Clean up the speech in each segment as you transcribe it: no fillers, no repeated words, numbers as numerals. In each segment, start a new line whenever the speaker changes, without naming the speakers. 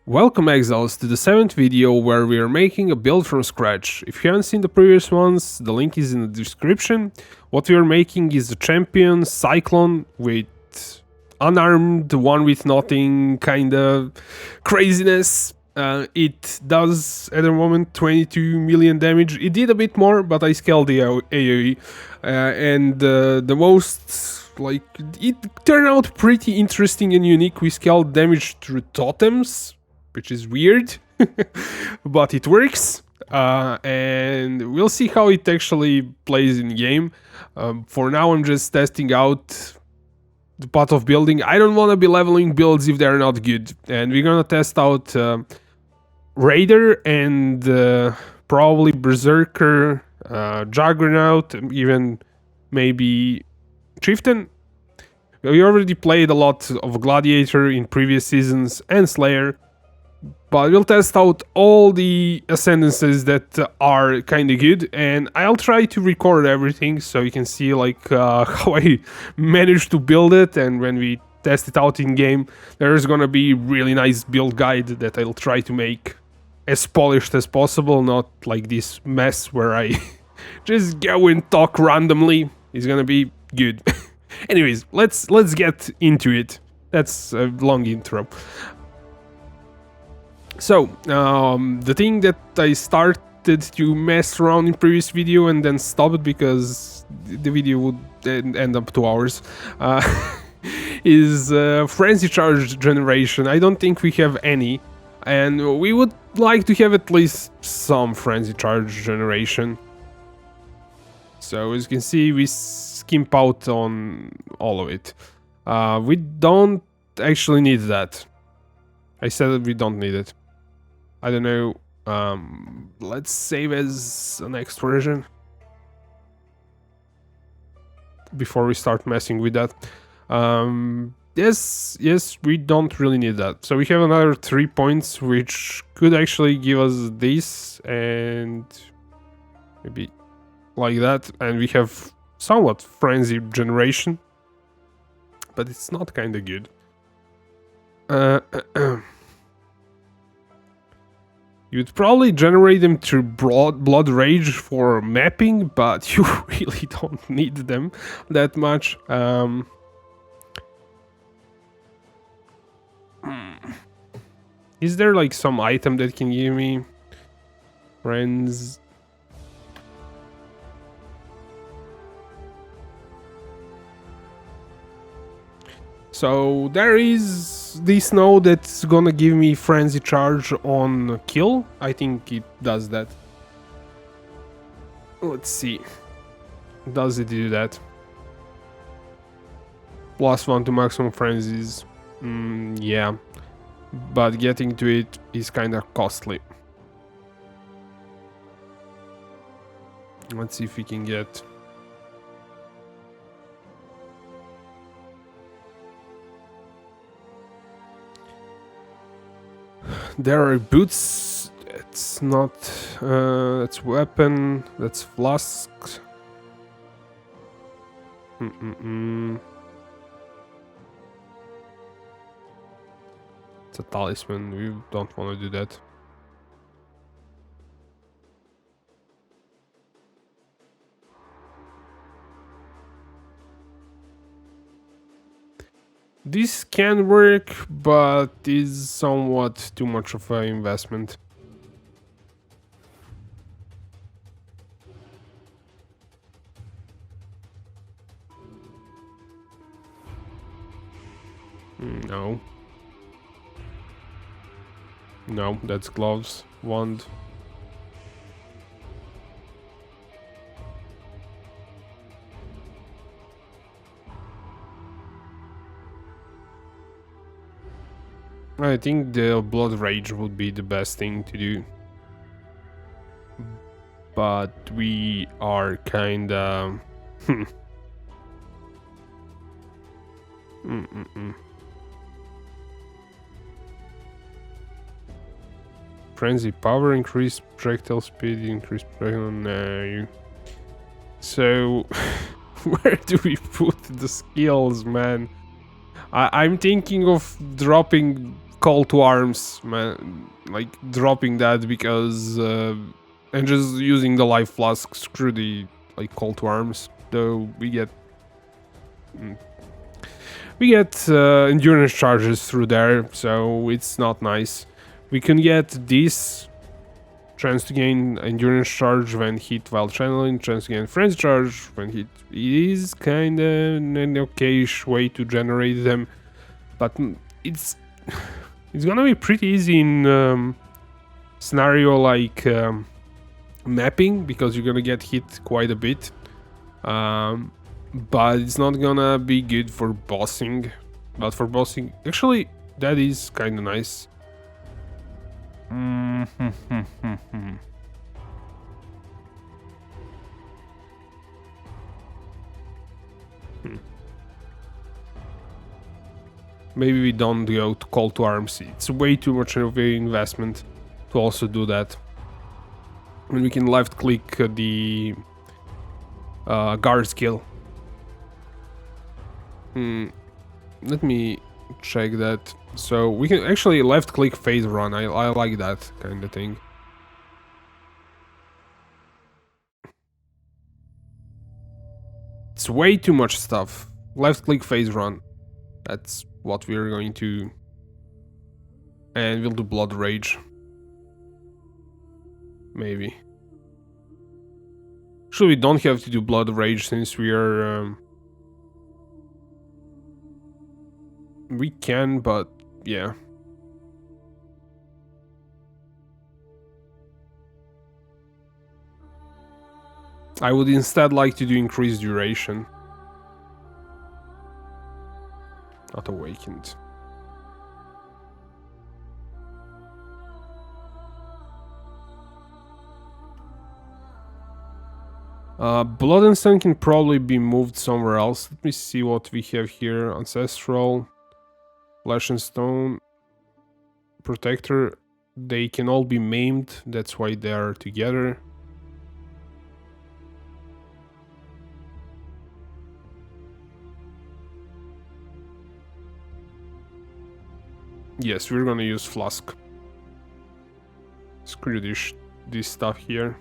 Welcome exiles to the 7th video where we are making a build from scratch. If you haven't seen the previous ones, the link is in the description. What we are making is a champion Cyclone with unarmed, one with nothing kind of craziness. It does at the moment 22 million damage. It did a bit more, but I scaled the AoE. And the most, like, it turned out pretty interesting and unique. We scaled damage through totems, which is weird, but it works. And we'll see how it actually plays in game. For now, I'm just testing out the path of building. I don't want to be leveling builds if they're not good. And we're gonna test out Raider and probably Berserker, Juggernaut, even maybe Chieftain. We already played a lot of Gladiator in previous seasons and Slayer, but we'll test out all the ascendances that are kind of good, and I'll try to record everything so you can see like how I managed to build it, and when we test it out in game, there's gonna be really nice build guide that I'll try to make as polished as possible, not like this mess where I just go and talk randomly. It's gonna be good. Anyways, let's get into it. That's a long intro. So, the thing that I started to mess around in previous video and then stopped because the video would end up 2 hours, is frenzy charge generation. I don't think we have any, and we would like to have at least some frenzy charge generation. So as you can see, we skimp out on all of it. We don't actually need that. I said that we don't need it. I don't know. Let's save as the next version before we start messing with that. Yes, we don't really need that. So we have another 3 points, which could actually give us this and maybe like that, and we have somewhat frenzy generation, but it's not kind of good. You'd probably generate them through blood rage for mapping, but you really don't need them that much. Is there like some item that can give me friends? So there is this node that's gonna give me frenzy charge on kill. I think it does that. Let's see. Does it do that? +1 to maximum frenzies. Yeah. But getting to it is kinda costly. Let's see if we can get... There are boots. It's not. That's weapon. That's flask. It's a talisman. We don't want to do that. This can work, but is somewhat too much of an investment. No. No, that's gloves. Wand. I think the blood rage would be the best thing to do, but we are kinda Frenzy power, increase projectile speed, increase projectile. No. So where do we put the skills, man? I'm thinking of dropping call to arms, man, like dropping that because and just using the life flask. Screw the like call to arms. Though we get endurance charges through there, so it's not nice. We can get this chance to gain endurance charge when hit while channeling, chance to gain frenzy charge when hit. It is kind of an okayish way to generate them, but it's it's gonna be pretty easy in scenario like mapping, because you're gonna get hit quite a bit. But it's not gonna be good for bossing. But for bossing, actually, that is kind of nice. Maybe we don't go to call to arms. It's way too much of an investment to also do that. And we can left click the guard skill. Let me check that. So we can actually left click phase run. I like that kind of thing. It's way too much stuff. Left click phase run. That's what we're going to. And we'll do blood rage. Maybe. Actually, we don't have to do blood rage since we are. We can, but yeah. I would instead like to do increased duration. Not awakened. Blood and Sun can probably be moved somewhere else. Let me see what we have here. Ancestral, Flesh and Stone, Protector. They can all be maimed. That's why they are together. Yes, we're gonna use Flask. Screw this stuff here.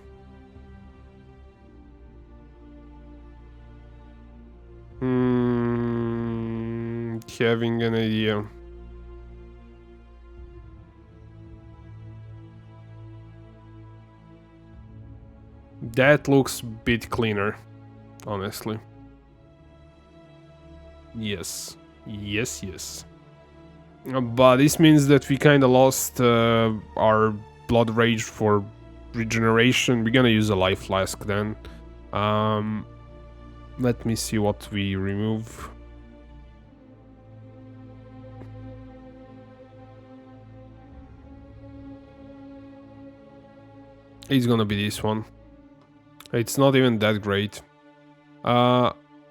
Having an idea. That looks a bit cleaner, honestly. Yes. But this means that we kind of lost our blood rage for regeneration. We're gonna use a life flask then. Let me see what we remove. It's gonna be this one. It's not even that great.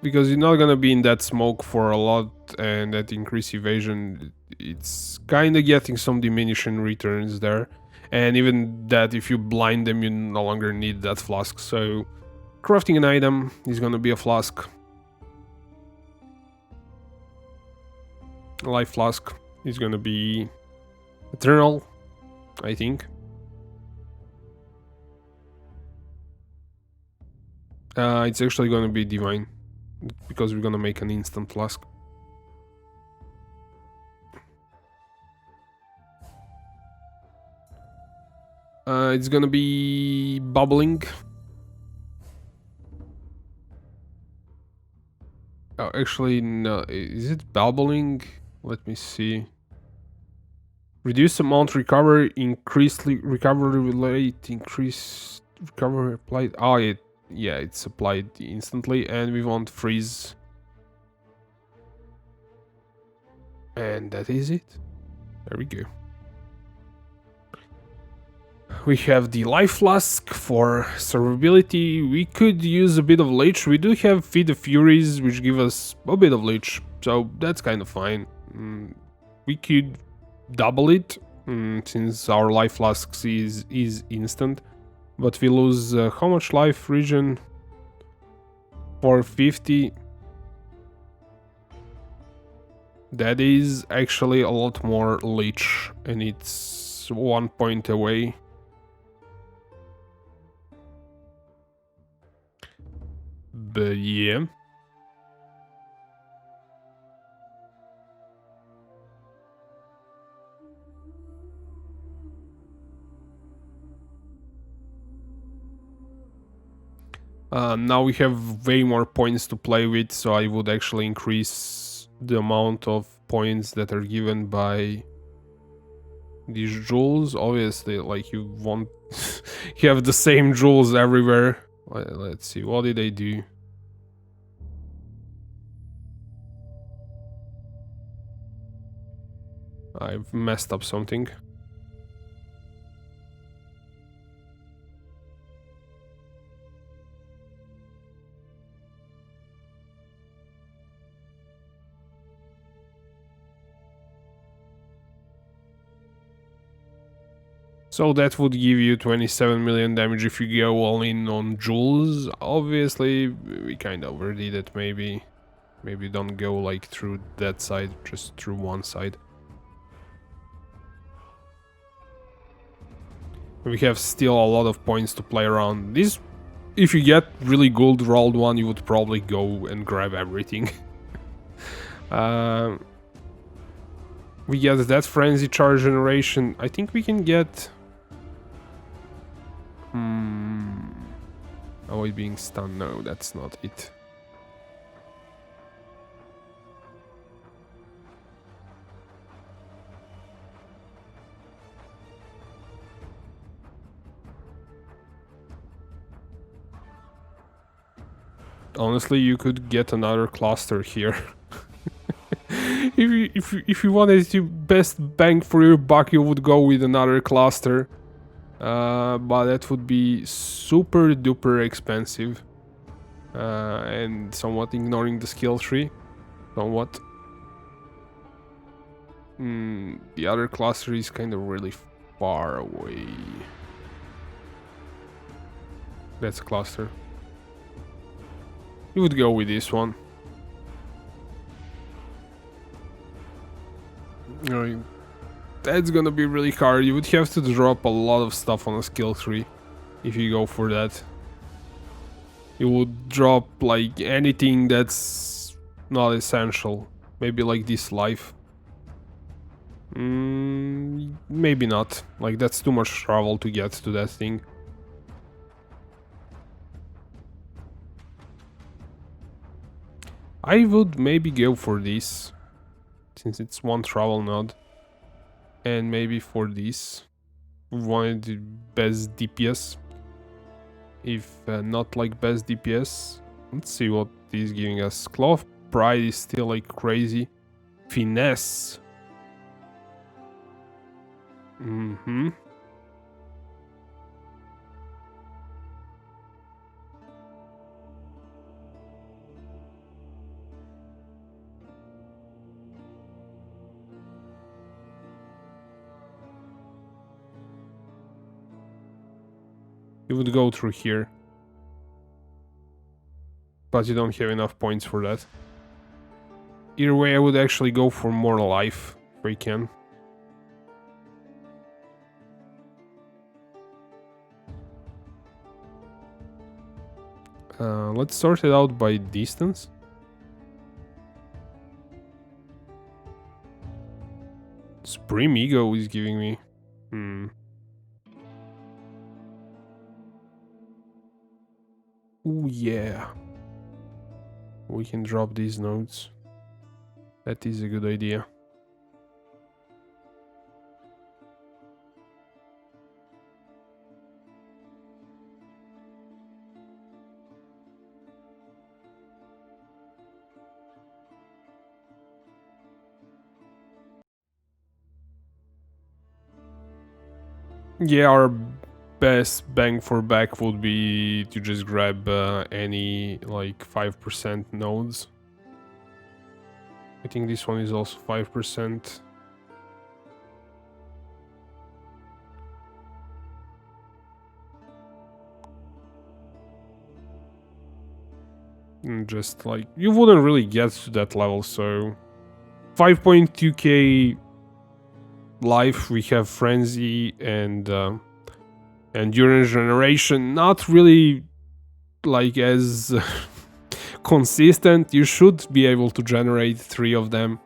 Because you're not gonna be in that smoke for a lot, and that increased evasion, it's kinda getting some diminishing returns there. And even that, if you blind them, you no longer need that flask. So crafting an item is gonna be a flask. A life flask is gonna be eternal, I think. It's actually gonna be divine, because we're gonna make an instant flask. It's gonna be bubbling. Oh, actually, no. Is it bubbling? Let me see. Reduce amount recovery, increase recovery rate, increase recovery applied. Oh, yeah, it's applied instantly, and we want freeze. And that is it. There we go. We have the life flask for survivability. We could use a bit of leech. We do have Feed the Furies, which give us a bit of leech, so that's kind of fine. We could double it, since our life flasks is instant. But we lose how much life regen? 450. That is actually a lot more leech, and it's 1 point away. But yeah. Now we have way more points to play with, so I would actually increase the amount of points that are given by these jewels. Obviously, like, you want you have the same jewels everywhere. Let's see, what did they do? I've messed up something. So that would give you 27 million damage if you go all in on jewels. Obviously, we kind of overdid it, maybe. Maybe don't go like through that side, just through one side. We have still a lot of points to play around. This, if you get really good rolled one, you would probably go and grab everything. We get that frenzy charge generation. I think we can get... Avoid being stunned. No, that's not it. Honestly, you could get another cluster here. if you wanted to best bang for your buck, you would go with another cluster. But that would be super duper expensive. And somewhat ignoring the skill tree. Somewhat. The other cluster is kind of really far away. That's a cluster. You would go with this one. Alright. That's gonna be really hard. You would have to drop a lot of stuff on a skill tree if you go for that. You would drop like anything that's not essential. Maybe like this life. Maybe not. Like, that's too much travel to get to that thing. I would maybe go for this, since it's one travel node. And maybe for this, wanted the best DPS. If not like best DPS, let's see what he's giving us. Claw of Pride is still like crazy. Finesse. You would go through here. But you don't have enough points for that. Either way, I would actually go for more life, if we can. Let's sort it out by distance. Supreme Ego is giving me... Ooh, yeah. We can drop these nodes. That is a good idea. Yeah, our best bang for buck would be to just grab any like 5% nodes. I think this one is also 5%. And just like, you wouldn't really get to that level, so 5.2k life. We have frenzy and endurance generation. Not really like as consistent. You should be able to generate 3 of them.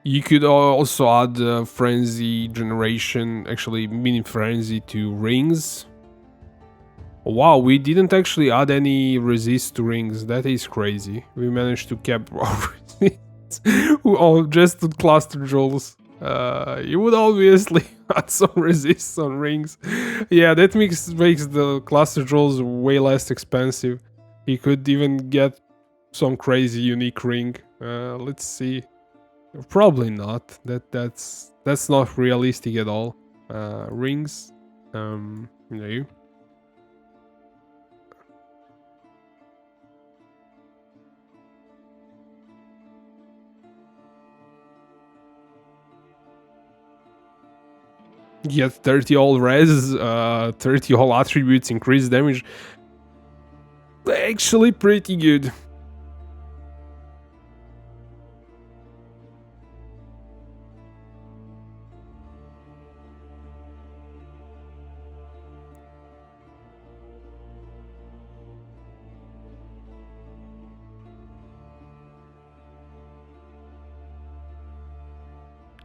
You could also add frenzy generation, actually mini frenzy to rings. Wow, we didn't actually add any resist to rings. That is crazy. We managed to keep our resist. Oh, just to cluster jewels. You would obviously add some resist on rings. Yeah, that makes the cluster jewels way less expensive. You could even get some crazy unique ring. Let's see. Probably not. That's not realistic at all. Rings. No. Get 30 all res, 30 all attributes, increase damage. Actually pretty good.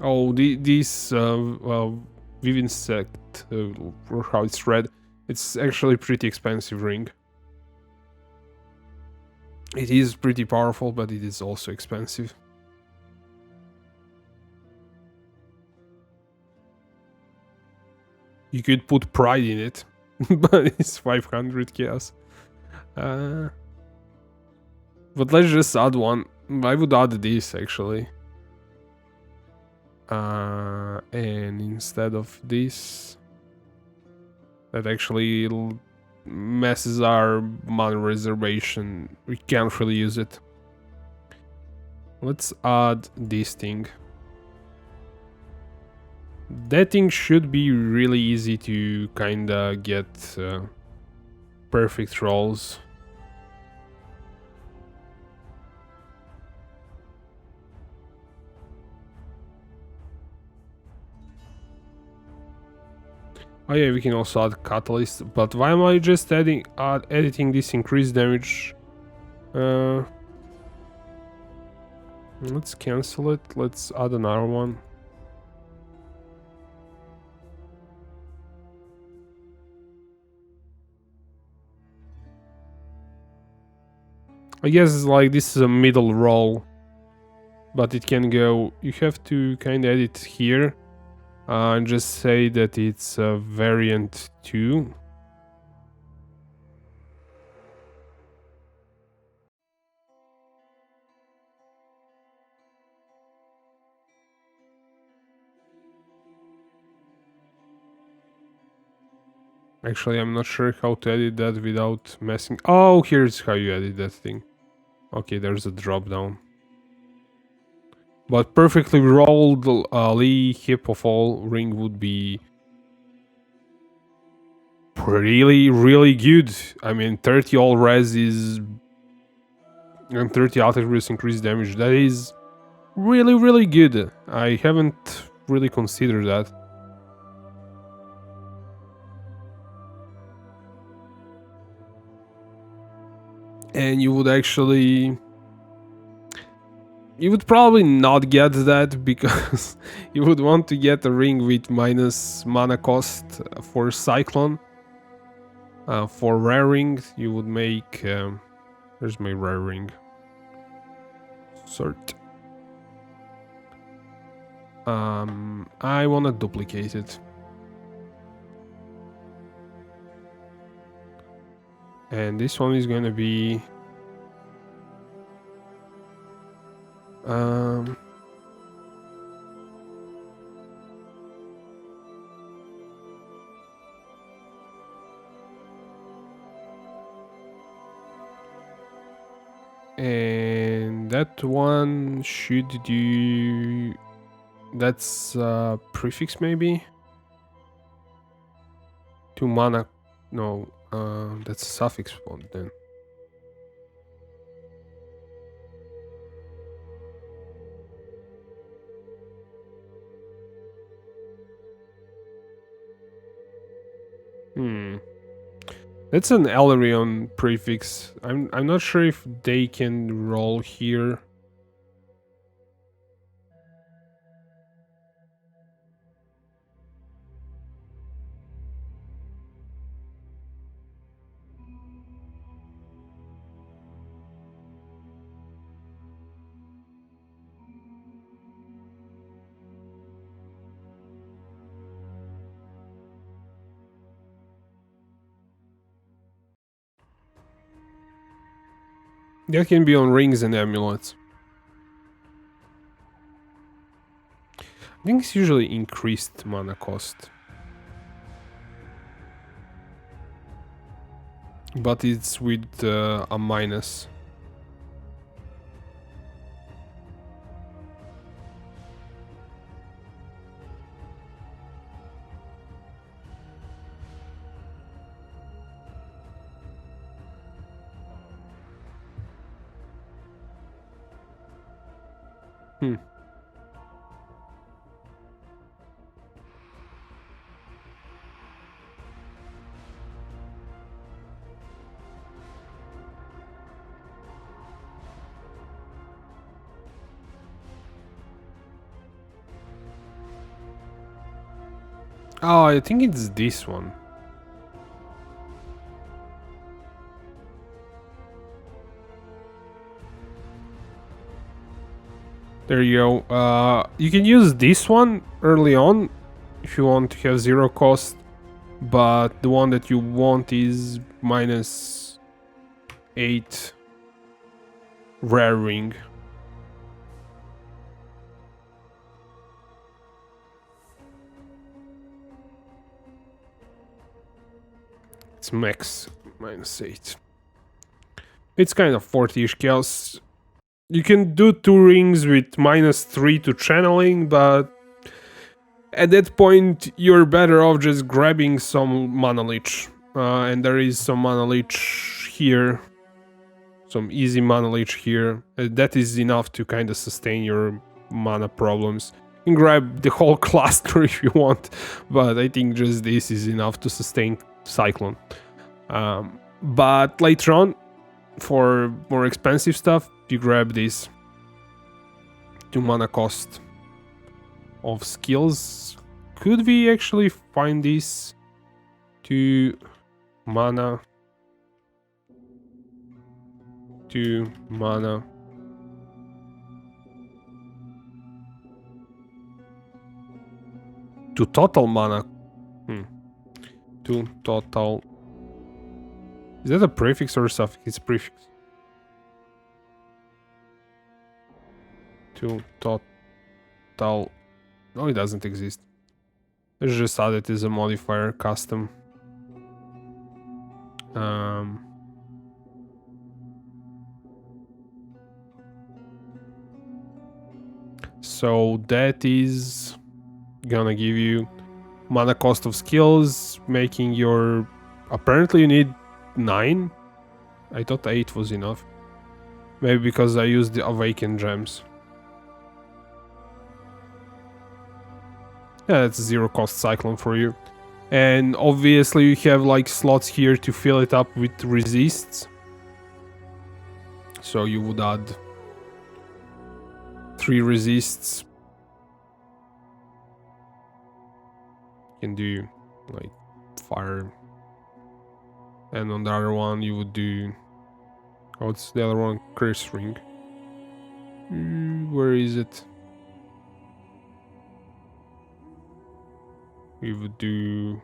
Oh, this Vivian sect, or how it's read, it's actually pretty expensive ring. It is pretty powerful, but it is also expensive. You could put pride in it, but it's 500 chaos. But let's just add one. I would add this actually. And instead of this, that actually messes our mana reservation. We can't really use it. Let's add this thing. That thing should be really easy to kinda get perfect rolls. Oh yeah, we can also add catalyst, but why am I just editing this increased damage? Let's cancel it. Let's add another one. I guess like this is a middle roll, but it can go. You have to kind of edit here and just say that it's a variant 2. Actually, I'm not sure how to edit that without messing. Oh, here's how you edit that thing. Okay, there's a drop down. But perfectly rolled Lee hip of all ring would be really, really good. I mean, 30 all res is and 30 attributes increased damage. That is really, really good. I haven't really considered that. And you would actually... You would probably not get that because you would want to get a ring with minus mana cost for Cyclone. For rare ring, you would make... there's my rare ring. Sort. I want to duplicate it. And this one is going to be... and that one should do... That's prefix maybe? 2 mana... No, that's a suffix one then. Hmm. That's an Elerion prefix. I'm not sure if they can roll here. That can be on rings and amulets. I think it's usually increased mana cost. But it's with a minus. Hmm. Oh, I think it's this one. There you go. You can use this one early on if you want to have 0 cost, but the one that you want is minus 8 rare ring. It's max minus 8. It's kind of 40-ish chaos. You can do 2 rings with minus 3 to channeling, but at that point you're better off just grabbing some mana leech. And there is some mana leech here. Some easy mana leech here. That is enough to kind of sustain your mana problems. You can grab the whole cluster if you want, but I think just this is enough to sustain Cyclone. But later on, for more expensive stuff, you grab this 2 mana cost of skills. Could we actually find this 2 mana? 2 mana. To total mana. 2 total. Is that a prefix or a suffix? It's prefix. 2 total. No, it doesn't exist. Let's just add it as a modifier, custom. So that is gonna give you mana cost of skills, making your... Apparently you need 9. I thought 8 was enough. Maybe because I used the awakened gems. Yeah, that's 0 cost Cyclone for you. And obviously you have like slots here to fill it up with resists. So you would add 3 resists. You can do like fire. And on the other one you would do... What's the other one? Curse ring. Where is it? We would do...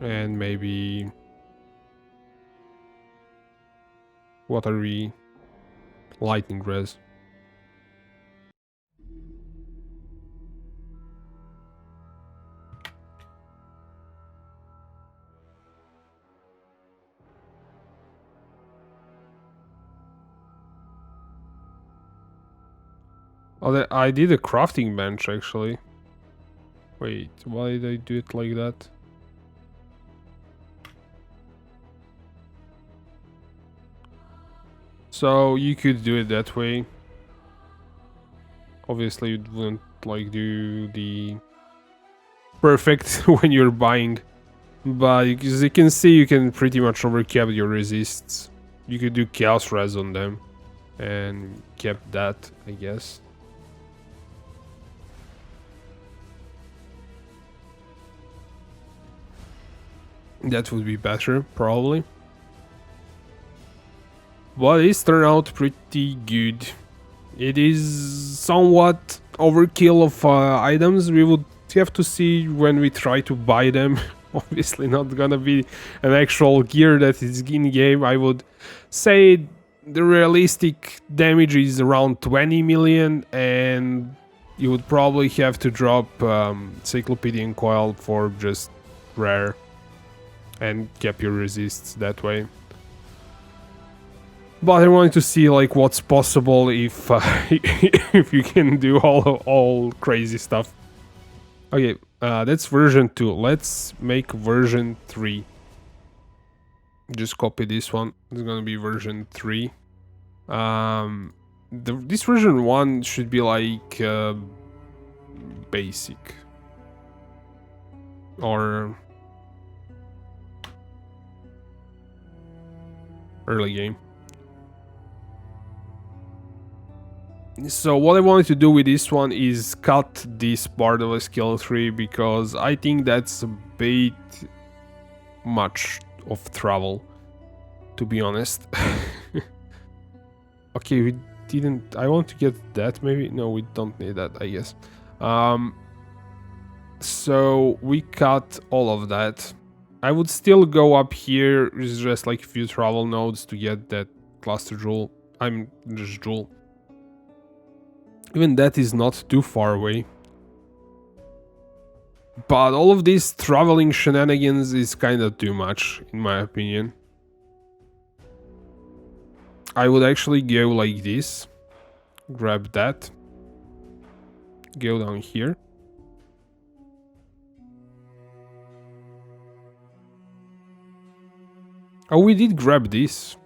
And maybe... What are we? Lightning res. Oh, I did a crafting bench actually. Wait, why did I do it like that? So you could do it that way. Obviously, you wouldn't like do the perfect when you're buying, but as you can see, you can pretty much overcap your resists. You could do chaos res on them and kept that, I guess. That would be better, probably. But it's turned out pretty good. It is somewhat overkill of items. We would have to see when we try to buy them. Obviously not gonna be an actual gear that is in game. I would say the realistic damage is around 20 million, and you would probably have to drop Cyclopedian Coil for just rare and cap your resists that way. But I wanted to see like what's possible if if you can do all crazy stuff. Okay, that's version 2. Let's make version 3. Just copy this one. It's gonna be version 3. This version 1 should be like basic or early game. So what I wanted to do with this one is cut this part of a skill tree, because I think that's a bit much of travel, to be honest. Okay, we didn't... I want to get that, maybe? No, we don't need that, I guess. So we cut all of that. I would still go up here, it's just like a few travel nodes to get that cluster jewel. I'm just jewel. Even that is not too far away. But all of these traveling shenanigans is kinda too much, in my opinion. I would actually go like this. Grab that. Go down here. Oh, we did grab this.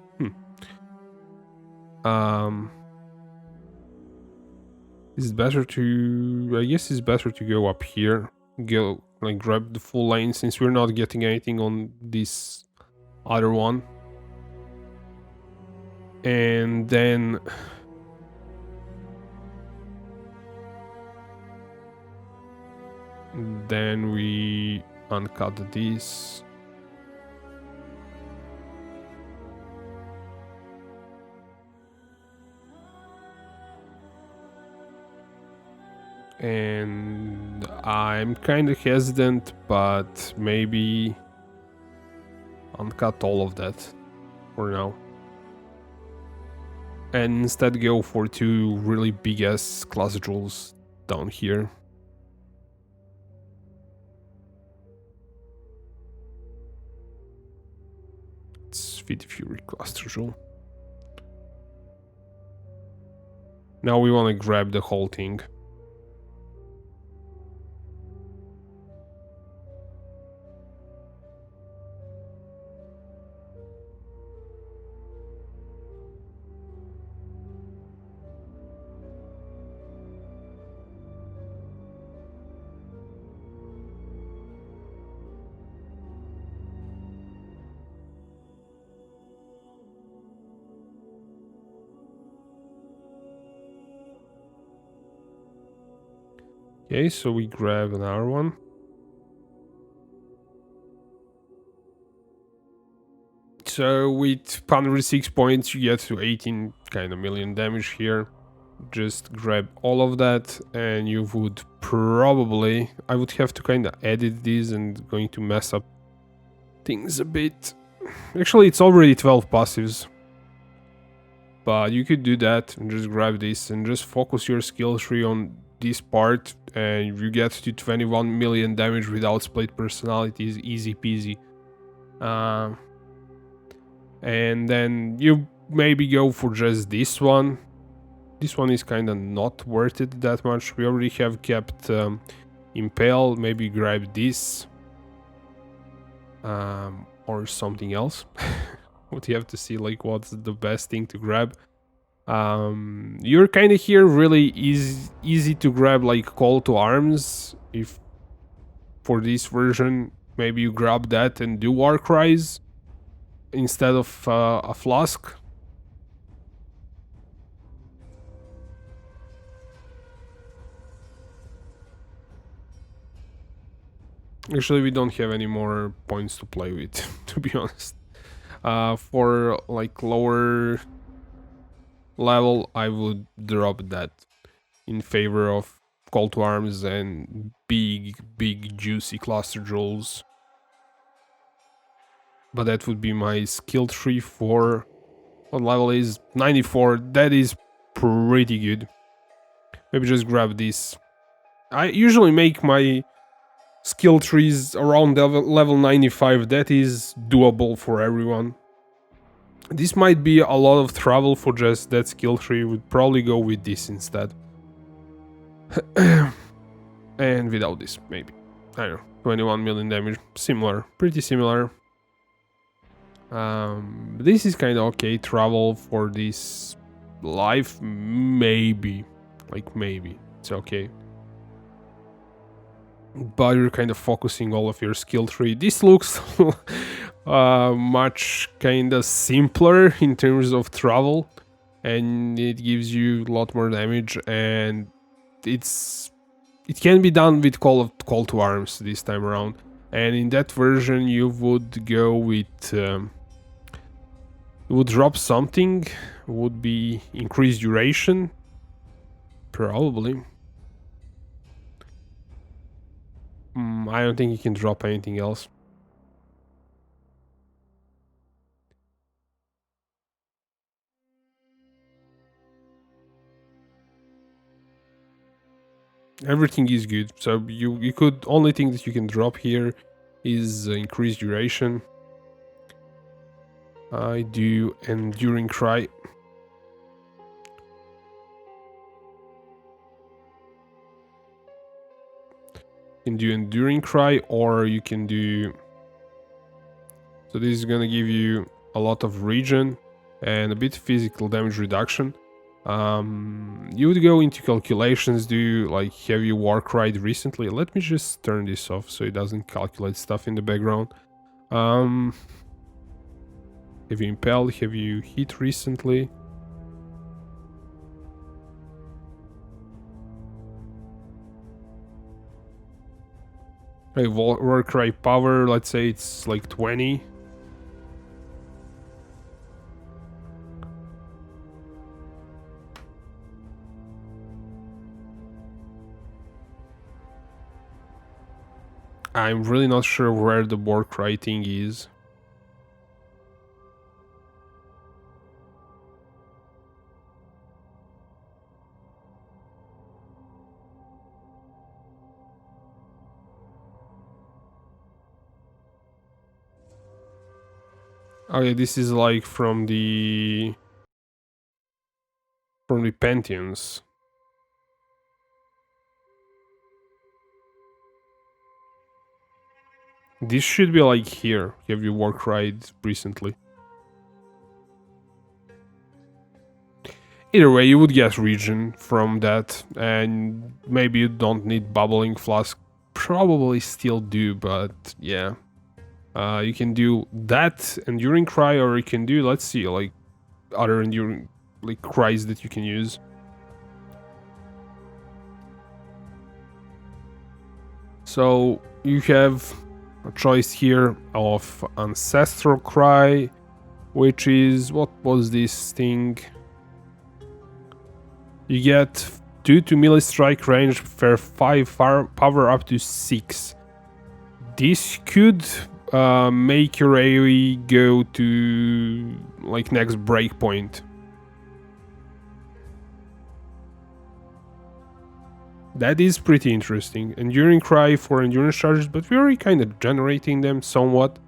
Is it better to... I guess it's better to go up here. Go, like, grab the full lane, since we're not getting anything on this other one. And then... then we uncut this. And I'm kind of hesitant, but maybe uncut all of that for now. And instead go for 2 really big ass class jewels down here. Let's feed Fury cluster jewel. Now we want to grab the whole thing. Okay, so we grab another one. So with 106 points you get to 18 kind of million damage here. Just grab all of that and you would probably... I would have to kind of edit this and going to mess up things a bit. Actually, it's already 12 passives. But you could do that and just grab this and just focus your skill tree on this part, and you get to 21 million damage without split personalities, easy peasy. And then you maybe go for just this one. This one is kind of not worth it that much. We already have kept Impale, maybe grab this. Or something else. Would you have to see like what's the best thing to grab. You're kind of here really easy to grab like call to arms. If for this version maybe you grab that and do war cries instead of a flask. Actually, we don't have any more points to play with, to be honest. For like lower level, I would drop that in favor of call to arms and big juicy cluster jewels. But that would be my skill tree for what level is 94. That is pretty good. Maybe just grab this. I usually make my skill trees around level 95. That is doable for everyone. This might be a lot of travel for just that skill tree. Would probably go with this instead. And without this, maybe. I don't know. 21 million damage. Similar. Pretty similar. This is kind of okay. Travel for this life. Maybe. Like, maybe. It's okay. But you're kind of focusing all of your skill tree. This looks much kind of simpler in terms of travel, and it gives you a lot more damage, and it can be done with call to arms this time around. And in that version you would go with you would drop something, would be increased duration, probably. I don't think you can drop anything else. Everything is good, so you could, only thing that you can drop here is increased duration. I do enduring cry. You can do enduring cry, or you can do, so this is gonna give you a lot of regen and a bit physical damage reduction. You would go into calculations, do like, have you war cried recently? Let me just turn this off so it doesn't calculate stuff in the background. Have you impelled? Have you hit recently? Okay, war cry power, let's say it's like 20. I'm really not sure where the war cry thing is. Okay, this is like from the Pantheons. This should be like here. Have you war cried recently? Either way, you would get regen from that, and maybe you don't need bubbling flask. Probably still do, but yeah. You can do that enduring cry, or you can do, let's see, like other enduring like cries that you can use. So you have a choice here of ancestral cry, which is, what was this thing? You get 2 to melee strike range for 5 power up to 6. This could make your AoE go to like next breakpoint. That is pretty interesting. Enduring cry for endurance charges, but we're already kind of generating them somewhat.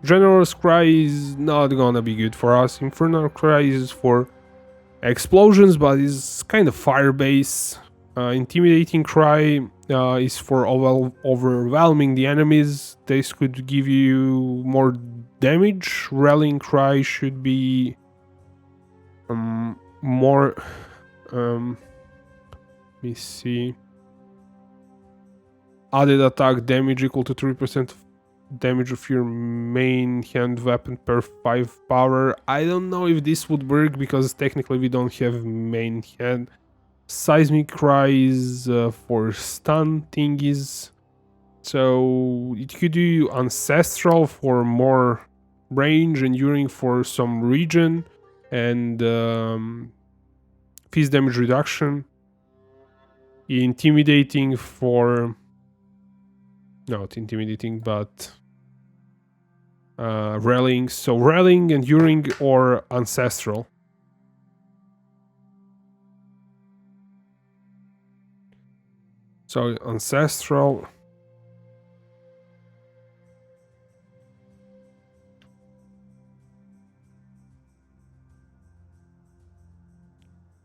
General's cry is not gonna be good for us. Infernal cry is for explosions, but is kind of fire base. Intimidating cry is for overwhelming the enemies. This could give you more damage. Rallying cry should be more. Let me see. Added attack damage equal to 3% damage of your main hand weapon per 5 power. I don't know if this would work because technically we don't have main hand. Seismic cries for stun thingies. So it could do ancestral for more range, enduring for some region, and fist damage reduction. Intimidating for not intimidating, but rallying. So rallying, enduring, or ancestral. So ancestral.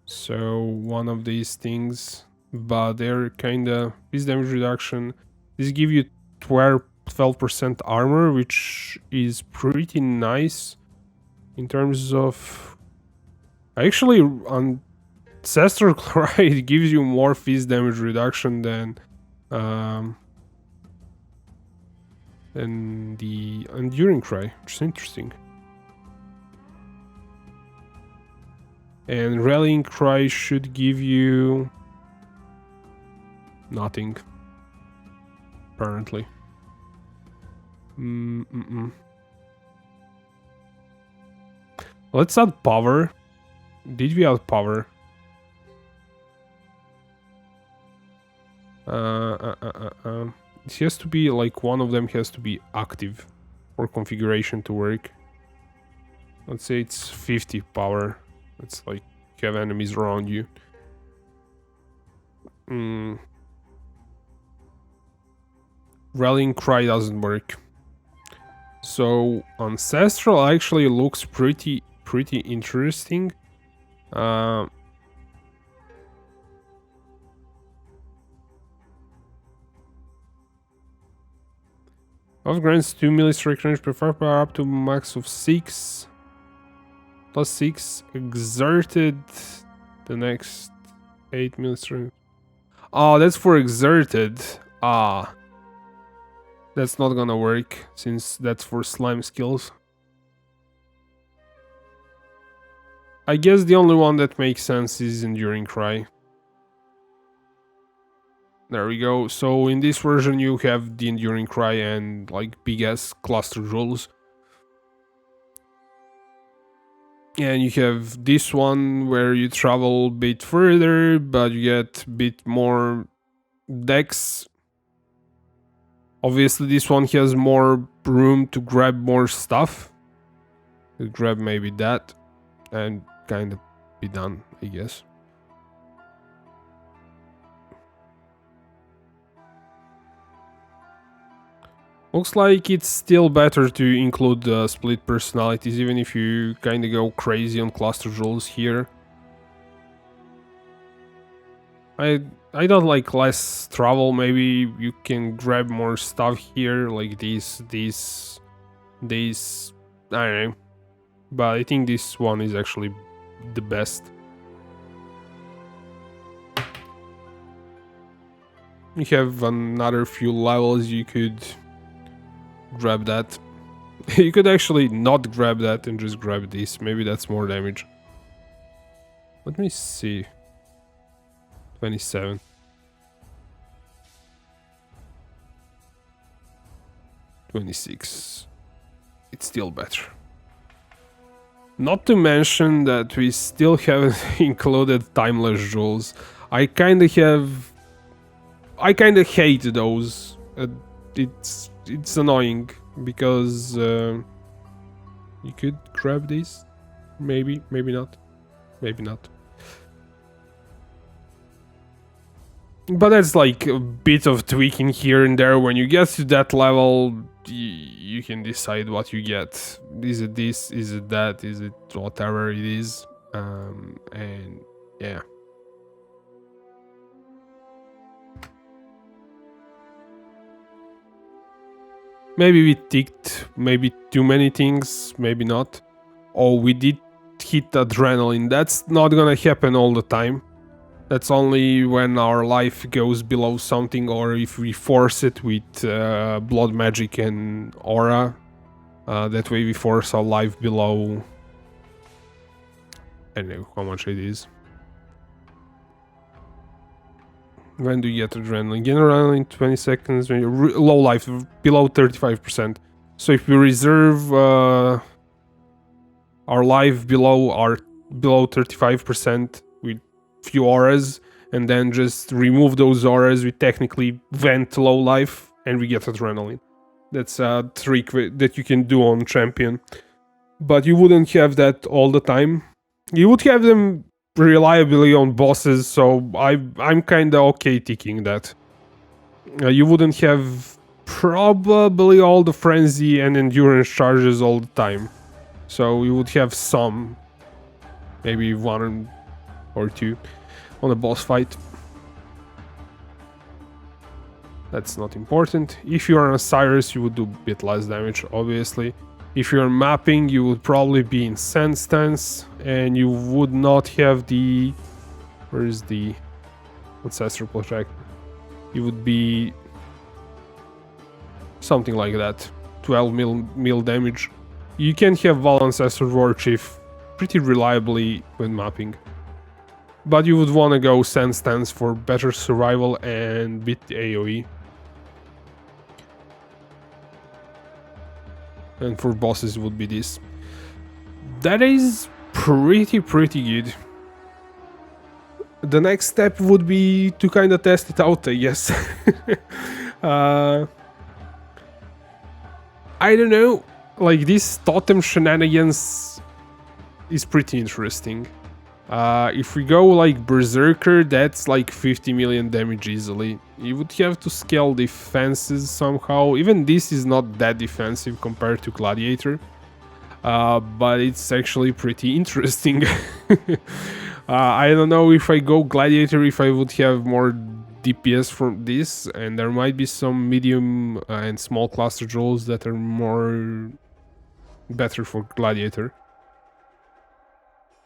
So one of these things, but they're kinda this damage reduction. This give you 12% armor, which is pretty nice in terms of. Actually, Ancestral Cry it gives you more fist damage reduction than the Enduring Cry, which is interesting. And Rallying Cry should give you nothing, apparently. Let's add power. Did we add power? It has to be like one of them has to be active for configuration to work. Let's say it's 50 power. It's like you have enemies around you. Rallying Cry doesn't work. So Ancestral actually looks pretty interesting. Of grants 2 melee strike range per 5 power up to max of 6. Plus 6 exerted the next 8 melee strike. Oh, that's for exerted. That's not gonna work since that's for slime skills. I guess the only one that makes sense is Enduring Cry. There we go. So in this version you have the Enduring Cry and like big ass cluster rules. And you have this one where you travel a bit further, but you get a bit more dex. Obviously this one has more room to grab more stuff. You grab maybe that and kind of be done, I guess. Looks like it's still better to include split personalities, even if you kind of go crazy on cluster rules here. I don't like less travel. Maybe you can grab more stuff here, like these. I don't know, but I think this one is actually the best. You have another few levels you could grab that. You could actually not grab that and just grab this. Maybe that's more damage. Let me see. 27. 26. It's still better. Not to mention that we still haven't included timeless rules. I kinda hate those. It's annoying because you could grab this. Maybe not. Maybe not. But that's like a bit of tweaking here and there. When you get to that level, you can decide what you get. Is it this? Is it that? Is it whatever it is? And yeah. Maybe we ticked maybe too many things, maybe not. Oh, we did hit adrenaline. That's not gonna happen all the time. That's only when our life goes below something, or if we force it with blood magic and aura. That way we force our life below... I don't know how much it is. When do you get adrenaline? Get adrenaline 20 seconds when you're low life, below 35%. So if we reserve our life below 35% with few auras, and then just remove those auras, we technically vent low life and we get adrenaline. That's a trick that you can do on champion. But you wouldn't have that all the time. You would have them reliably on bosses, so I'm kinda okay ticking that. You wouldn't have probably all the frenzy and endurance charges all the time. So you would have some, maybe 1 or 2 on a boss fight. That's not important. If you're on a Cyrus, you would do a bit less damage, obviously. If you're mapping, you would probably be in Sand Stance, and you would not have the... Where is the Ancestral Protect? You would be something like that, 12 mil damage. You can have Val Ancestor War Chief pretty reliably when mapping. But you would want to go Sand Stance for better survival and beat the AoE. And for bosses would be this. That is pretty good. The next step would be to kind of test it out, I guess. I don't know, like this totem shenanigans is pretty interesting. If we go like Berserker, that's like 50 million damage easily. You would have to scale defenses somehow. Even this is not that defensive compared to Gladiator. But it's actually pretty interesting. I don't know if I go Gladiator if I would have more DPS from this, and there might be some medium and small cluster jewels that are better for Gladiator.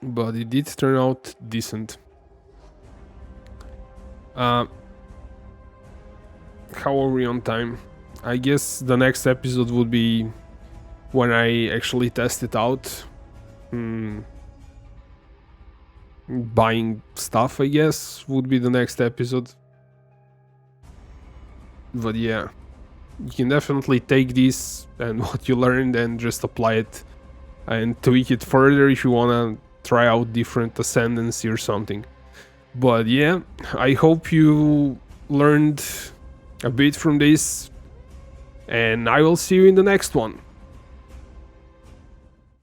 But it did turn out decent. How are we on time? I guess the next episode would be when I actually test it out. Buying stuff, I guess, would be the next episode. But yeah, you can definitely take this and what you learned and just apply it and tweak it further if you wanna try out different ascendancy or something. But yeah, I hope you learned a bit from this, and I will see you in the next one.